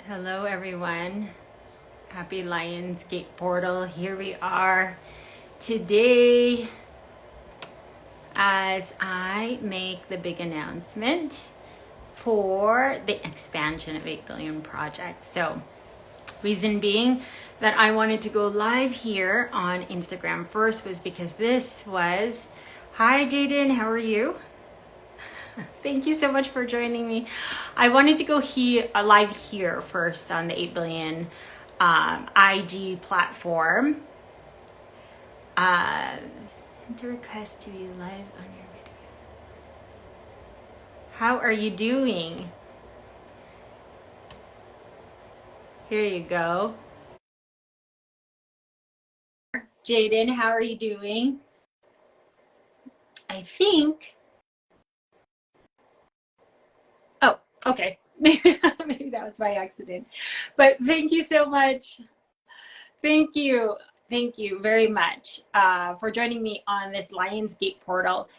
Hello, everyone. Happy Lionsgate Portal. Here we are today as I make the big announcement for the expansion of 8 Billion Project. So, reason being that I wanted to go live here on Instagram first was because this was, hi Jaden, how are you? Thank you so much for joining me. I wanted to go live here first on the 8 Billion IG platform. Send a request to be live on your video. How are you doing? Here you go. Jaden, how are you doing? I think. Oh, okay. Maybe that was by accident. But thank you so much. Thank you. Thank you very much for joining me on this Lionsgate portal.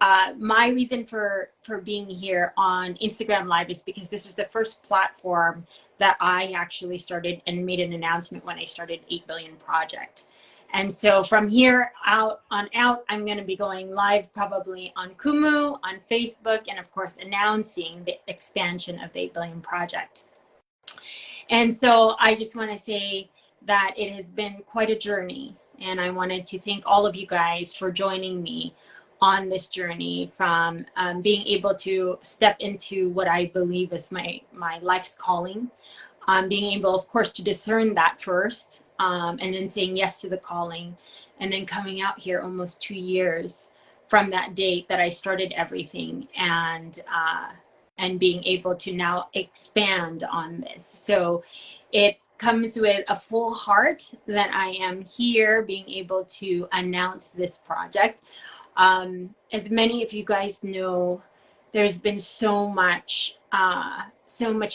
My reason for being here on Instagram Live is because this was the first platform that I actually started and made an announcement when I started 8 Billion Project. And so from here out, I'm going to be going live probably on Kumu, on Facebook, and of course announcing the expansion of the 8 Billion Project. And so I just want to say that it has been quite a journey, and I wanted to thank all of you guys for joining me on this journey from being able to step into what I believe is my life's calling, being able, of course, to discern that first, and then saying yes to the calling, and then coming out here almost 2 years from that date that I started everything, and being able to now expand on this. So it comes with a full heart that I am here being able to announce this project. As many of you guys know, there's been so much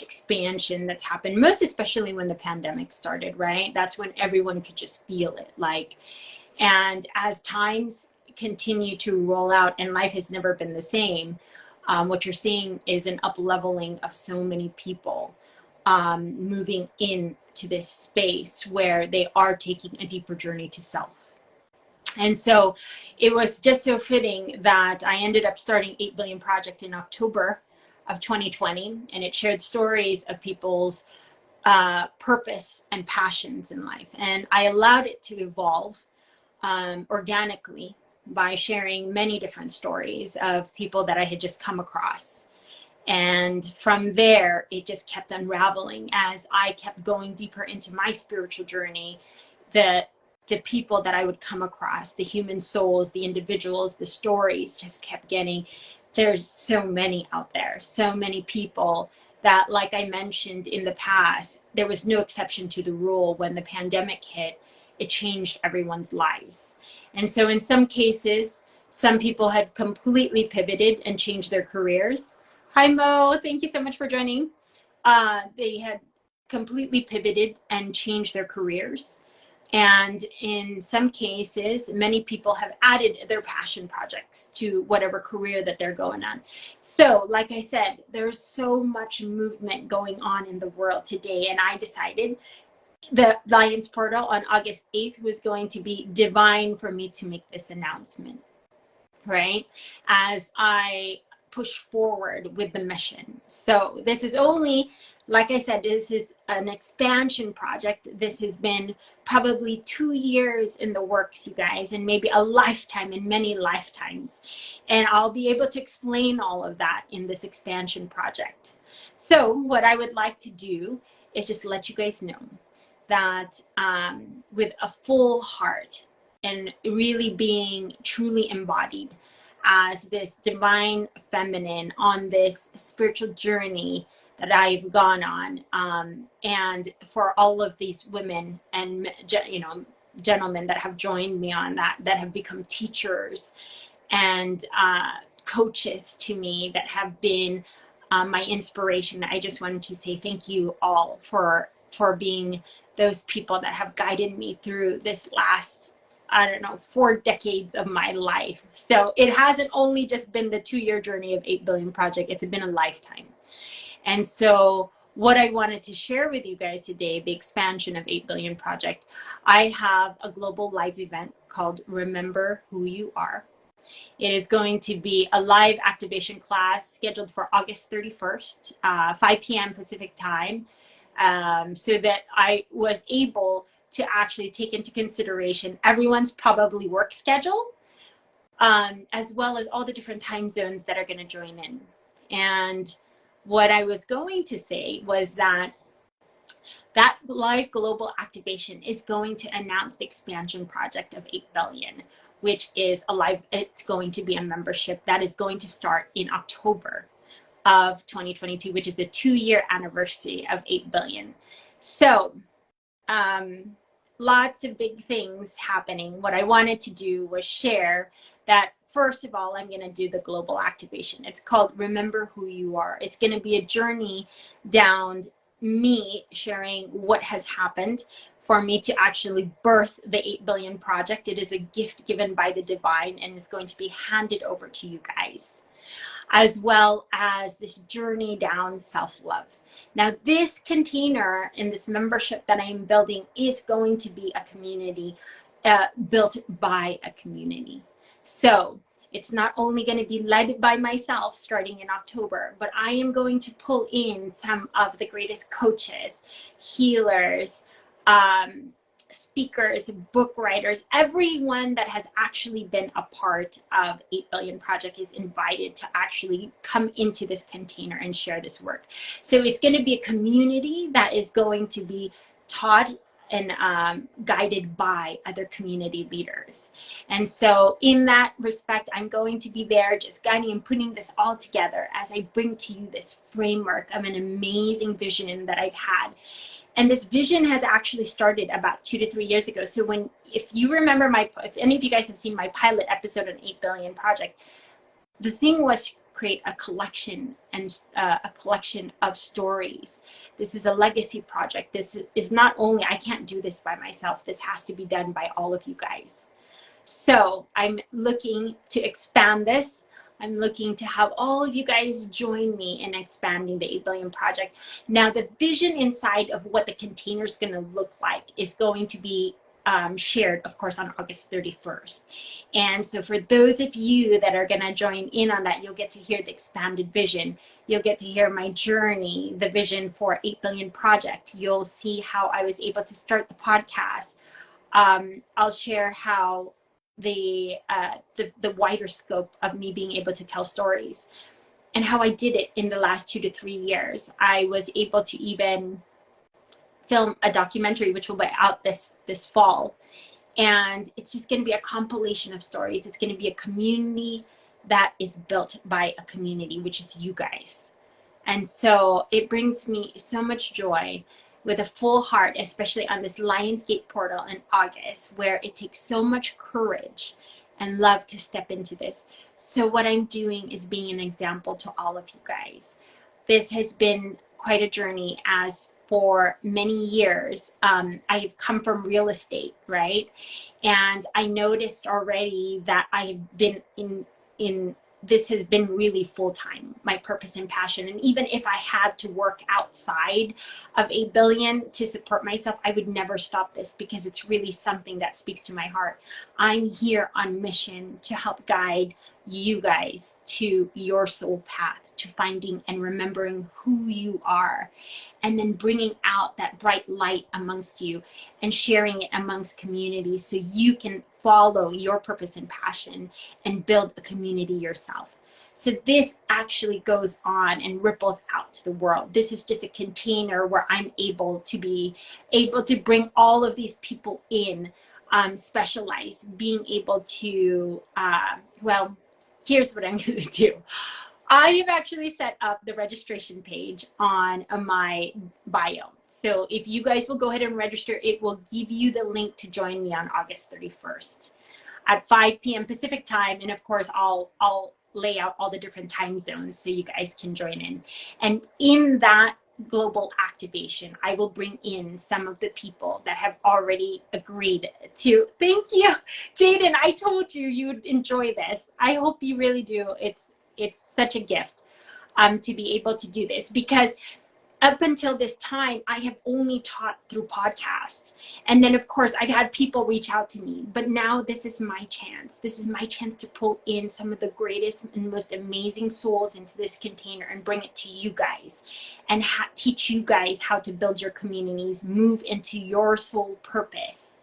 expansion that's happened, most especially when the pandemic started, right? That's when everyone could just feel it, and as times continue to roll out and life has never been the same, what you're seeing is an up-leveling of so many people moving into this space where they are taking a deeper journey to self. And so it was just so fitting that I ended up starting 8 Billion Project in October of 2020, and it shared stories of people's purpose and passions in life. And I allowed it to evolve organically by sharing many different stories of people that I had just come across. And from there, it just kept unraveling as I kept going deeper into my spiritual journey. The people that I would come across, the human souls, the individuals, the stories just kept getting, there's so many out there, so many people that, like I mentioned in the past, there was no exception to the rule. When the pandemic hit, it changed everyone's lives. And so in some cases, some people had completely pivoted and changed their careers. Hi, Mo. Thank you so much for joining. They had completely pivoted and changed their careers. And in some cases, many people have added their passion projects to whatever career that they're going on. So, like I said, there's so much movement going on in the world today. And I decided the Lions Portal on August 8th was going to be divine for me to make this announcement, right? As I push forward with the mission. So this is only, like I said, this is an expansion project. This has been probably 2 years in the works, you guys, and maybe a lifetime, and many lifetimes. And I'll be able to explain all of that in this expansion project. So what I would like to do is just let you guys know that with a full heart and really being truly embodied as this divine feminine on this spiritual journey that I've gone on, and for all of these women and gentlemen that have joined me on that have become teachers and coaches to me, that have been my inspiration. I just wanted to say thank you all for being those people that have guided me through this last, 4 decades of my life. So it hasn't only just been the 2-year journey of 8 Billion Project, it's been a lifetime. And so what I wanted to share with you guys today, the expansion of 8 Billion Project, I have a global live event called Remember Who You Are. It is going to be a live activation class scheduled for August 31st, 5 p.m. Pacific time, so that I was able to actually take into consideration everyone's probably work schedule, as well as all the different time zones that are going to join in. And what I was going to say was that live global activation is going to announce the expansion project of 8 billion, which is it's going to be a membership that is going to start in October of 2022, which is the 2-year anniversary of 8 billion. So lots of big things happening. What I wanted to do was share that, first of all, I'm going to do the global activation. It's called Remember Who You Are. It's going to be a journey down me sharing what has happened for me to actually birth the 8 billion project. It is a gift given by the divine and is going to be handed over to you guys, as well as this journey down self-love. Now, this container in this membership that I'm building is going to be a community built by a community. So it's not only going to be led by myself starting in October, but I am going to pull in some of the greatest coaches, healers, speakers, book writers, everyone that has actually been a part of 8 Billion Project is invited to actually come into this container and share this work. So it's going to be a community that is going to be taught and guided by other community leaders. And so in that respect, I'm going to be there just guiding and putting this all together as I bring to you this framework of an amazing vision that I've had. And this vision has actually started about 2 to 3 years ago. So if you remember if any of you guys have seen my pilot episode on 8 Billion Project, the thing was to create a collection and a collection of stories. This is a legacy project. This is not only, I can't do this by myself. This has to be done by all of you guys. So I'm looking to expand this. I'm looking to have all of you guys join me in expanding the 8 Billion Project. Now, the vision inside of what the container is going to look like is going to be shared, of course, on August 31st. And so for those of you that are going to join in on that, you'll get to hear the expanded vision. You'll get to hear my journey, the vision for 8 Billion Project. You'll see how I was able to start the podcast. I'll share how the wider scope of me being able to tell stories and how I did it in the last 2 to 3 years. I was able to even film a documentary which will be out this fall, and it's just going to be a compilation of stories. It's going to be a community that is built by a community, which is you guys. And so it brings me so much joy with a full heart, especially on this Lionsgate portal in August, where it takes so much courage and love to step into this. So what I'm doing is being an example to all of you guys. This has been quite a journey, as for many years, I've come from real estate, right? And I noticed already that I've been in this has been really full-time, my purpose and passion. And even if I had to work outside of 8 billion to support myself, I would never stop this, because it's really something that speaks to my heart. I'm here on mission to help guide you guys to your soul path, to finding and remembering who you are, and then bringing out that bright light amongst you and sharing it amongst communities so you can follow your purpose and passion and build a community yourself. So this actually goes on and ripples out to the world. This is just a container where I'm able to bring all of these people in, specialize, being able to, well, here's what I'm going to do. I have actually set up the registration page on my bio. So if you guys will go ahead and register, it will give you the link to join me on August 31st at 5 p.m. Pacific time. And of course, I'll lay out all the different time zones so you guys can join in. And in that global activation, I will bring in some of the people that have already agreed to. Thank you, Jaden. I told you you'd enjoy this. I hope you really do. It's such a gift to be able to do this, because up until this time, I have only taught through podcasts. And then, of course, I've had people reach out to me. But now this is my chance. This is my chance to pull in some of the greatest and most amazing souls into this container and bring it to you guys and teach you guys how to build your communities, move into your soul purpose,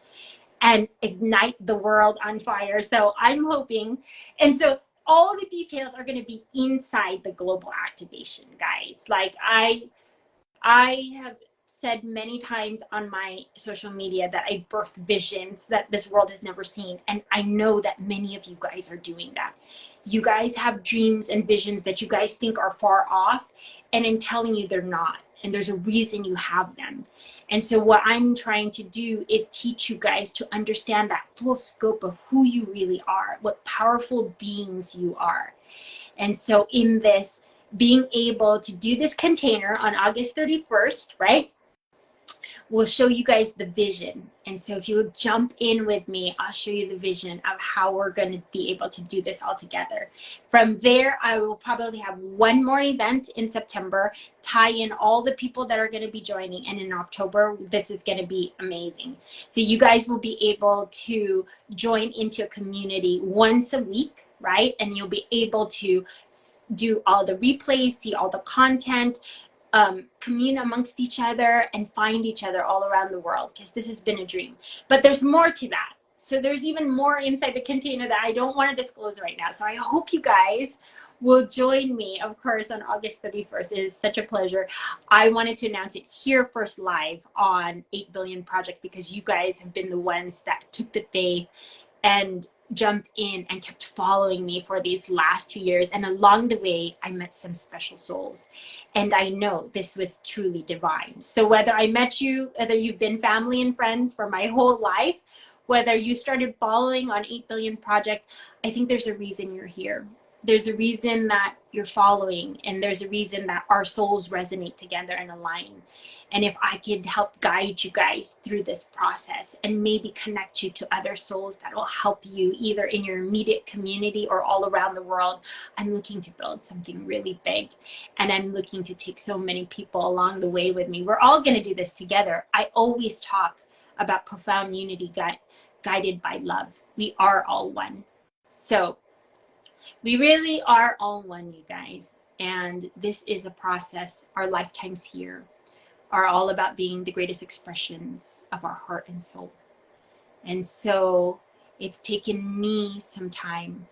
and ignite the world on fire. So I'm hoping. And so all the details are going to be inside the global activation, guys. Like I have said many times on my social media that I birthed visions that this world has never seen. And I know that many of you guys are doing that. You guys have dreams and visions that you guys think are far off. And I'm telling you, they're not. And there's a reason you have them. And so what I'm trying to do is teach you guys to understand that full scope of who you really are, what powerful beings you are. And so in this, being able to do this container on August 31st, right? We'll show you guys the vision. And so if you'll jump in with me, I'll show you the vision of how we're going to be able to do this all together. From there, I will probably have one more event in September, tie in all the people that are going to be joining. And in October, this is going to be amazing. So you guys will be able to join into a community once a week, right? And you'll be able to do all the replays, see all the content, commune amongst each other, and find each other all around the world, because this has been a dream. But there's more to that. So there's even more inside the container that I don't want to disclose right now. So I hope you guys will join me, of course, on August 31st. It is such a pleasure. I wanted to announce it here first live on 8 Billion Project, because you guys have been the ones that took the faith and jumped in and kept following me for these last 2 years. And along the way, I met some special souls. And I know this was truly divine. So whether I met you, whether you've been family and friends for my whole life, whether you started following on 8 Billion Project, I think there's a reason you're here. There's a reason that you're following, and there's a reason that our souls resonate together and align. And if I could help guide you guys through this process and maybe connect you to other souls that will help you either in your immediate community or all around the world, I'm looking to build something really big. And I'm looking to take so many people along the way with me. We're all going to do this together. I always talk about profound unity guided by love. We are all one. So we really are all one, you guys. And this is a process. Our lifetimes here are all about being the greatest expressions of our heart and soul. And so it's taken me some time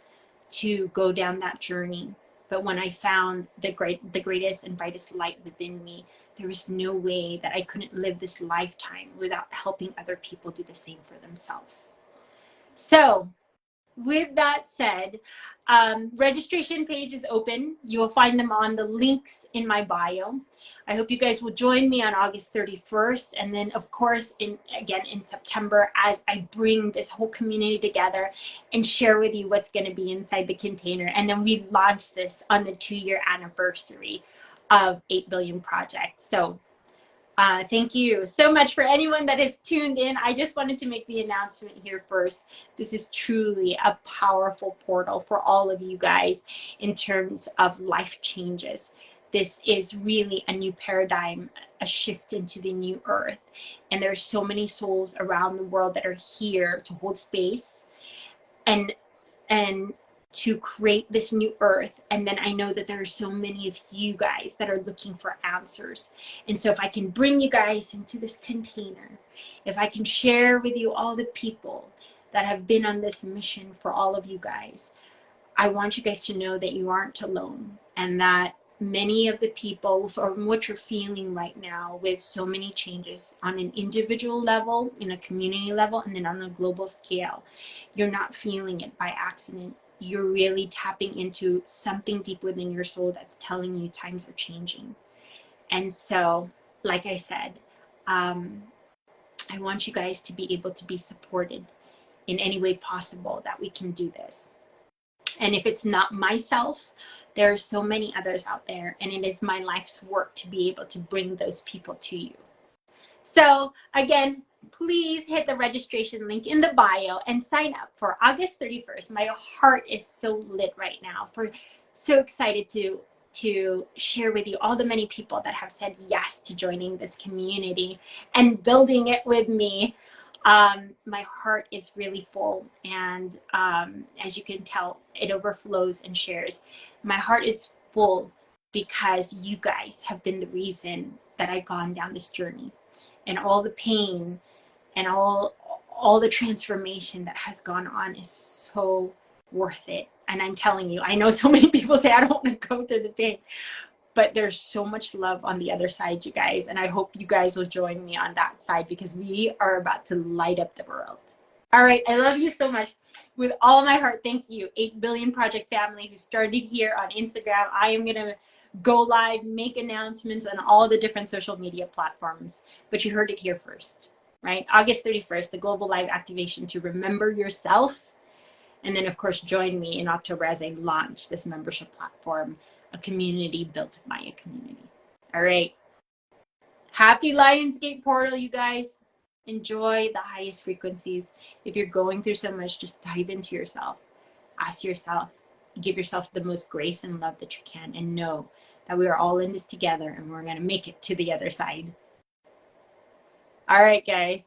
to go down that journey. But when I found the greatest and brightest light within me, there was no way that I couldn't live this lifetime without helping other people do the same for themselves. So with that said, registration page is open. You will find them on the links in my bio. I hope you guys will join me on August 31st. And then, of course, again in September, as I bring this whole community together and share with you what's going to be inside the container. And then we launch this on the 2-year anniversary of 8 Billion Project. So thank you so much for anyone that is tuned in. I just wanted to make the announcement here first. This is truly a powerful portal for all of you guys in terms of life changes. This is really a new paradigm, a shift into the new earth. And there's so many souls around the world that are here to hold space and to create this new earth. And then I know that there are so many of you guys that are looking for answers. And so if I can bring you guys into this container, if I can share with you all the people that have been on this mission for all of you guys, I want you guys to know that you aren't alone, and that many of the people from what you're feeling right now with so many changes on an individual level, in a community level, and then on a global scale, you're not feeling it by accident. You're really tapping into something deep within your soul that's telling you times are changing. And so, like I said, I want you guys to be able to be supported in any way possible that we can do this. And if it's not myself, there are so many others out there, and it is my life's work to be able to bring those people to you. So again, please hit the registration link in the bio and sign up for August 31st. My heart is so lit right now. So excited to to share with you all the many people that have said yes to joining this community and building it with me. My heart is really full, and as you can tell, it overflows and shares. My heart is full because you guys have been the reason that I've gone down this journey, and all the pain and all the transformation that has gone on is so worth it. And I'm telling you, I know so many people say I don't want to go through the pain, but there's so much love on the other side, you guys, and I hope you guys will join me on that side, because we are about to light up the world. All right, I love you so much with all my heart. Thank you, 8 Billion Project family who started here on Instagram. I am gonna go live, make announcements on all the different social media platforms, but you heard it here first, right? August 31st, the global live activation to remember yourself. And then, of course, join me in October as I launch this membership platform, a community built by a community. All right. Happy Lionsgate portal, you guys. Enjoy the highest frequencies. If you're going through so much, just dive into yourself. Ask yourself, give yourself the most grace and love that you can, and know that we are all in this together and we're going to make it to the other side. All right, guys.